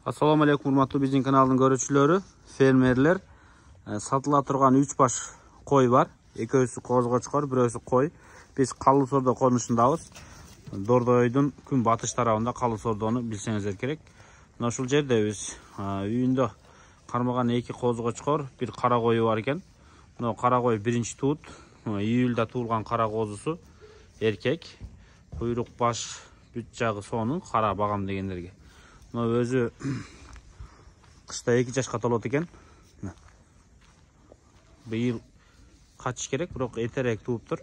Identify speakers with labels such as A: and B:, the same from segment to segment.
A: Assalamu alaikum урматтуу биздин каналдын көрүүчүлөрү, фермерлер. Сатыла турган 3 баш кой бар. Экөөсү козгочкор, бирөөсү кой. Биз Калуу Сордо конушундабыз. Дордойдун күн батыш тарабында Калуу Сордону билсеңиздер керек. Мына ушул жерде биз үйүндө кармаган 2 козгочкор, бир кара кою бар экен. Мына кара кой биринчи туут. Июлда туулган кара козусу эркек. Куйрук баш, бүт жагы сонун, кара багам дегендерге. Мына өзү кышта 2 жашка толот экен. Быйыл качыш керек, бирок эртерээк тууптур.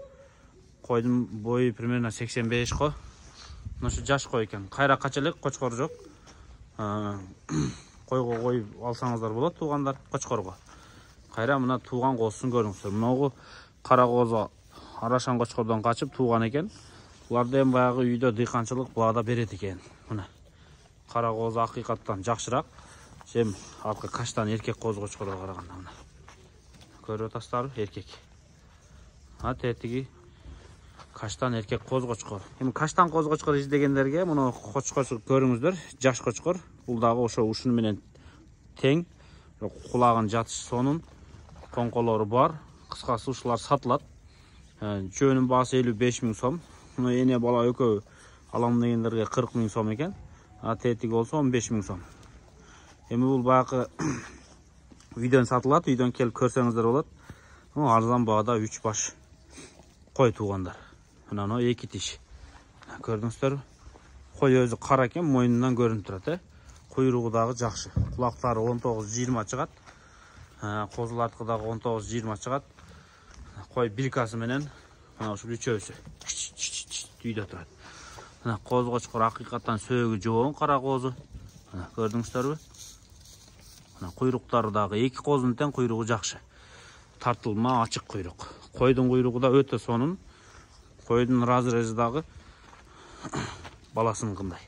A: Койдун бою примерно 85 ко. Мына ушу жаш кой экен. Кайра кача элек, кочкор жок. Койго коюп алсаңыздар болот, туугандар кочкорго. Кайра мына тууган козусун көрүңүздөр. Мынагу кара козу арашан кочкордон качып тууган экен. Буларды эми баягы үйдө дыйканчылык баада берет экен. Мына кара козу акыйкаттан жакшыраак, жем алкы каштан эркек козгочкорго караганда. Мына көрүп атасыздарбы, эркек. Тетиги каштан эркек козгочкор. Эми каштан козгочкор издегендерге муну кочкор көрүңүздөр, жаш кочкор. Бул дагы ошо ушуну менен тең. Кулагын жатыш сонун, коңколору бар. Кыскасы ушулар сатылат. Жөнүн баасы 55 000 сом. Муну эне бала экөө алам дегендерге 40 000 сом экен. Тетиги болсо 15 000 сом. Эми бул баягы үйдөн сатылат, үйдөн келип көрсөңүздөр болот. Арзан баада 3 баш кой туугандар. Мына 2 тиш. Көрдүңүздөрбү? Кой өзү кара экен, мойнунан көрүнүп турат, Куйругу дагы жакшы. Кулактары 19-20 чыгат. Козулардыкы дагы 19-20 чыгат. Кой билкасы менен мына ушул үчөөсү үйдө турат. Мына козгочкор акыйкаттан сөөгү жоон кара козу. Көрдүңүздөрбү? Мына куйруктары дагы 2 козунун тең куйругу жакшы. Тартылма, ачык куйрук. Койдун куйругу да өтө сонун. Койдун разрези дагы баласыныкындай.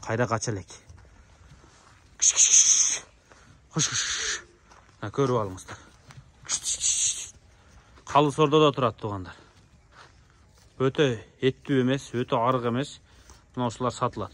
A: Кайра кача элек. Көрүп алыңыздар. Калуу Сордодо турат туугандар. Өтө эттүү эмес, өтө арык эмес. Мына ушулар сатылат.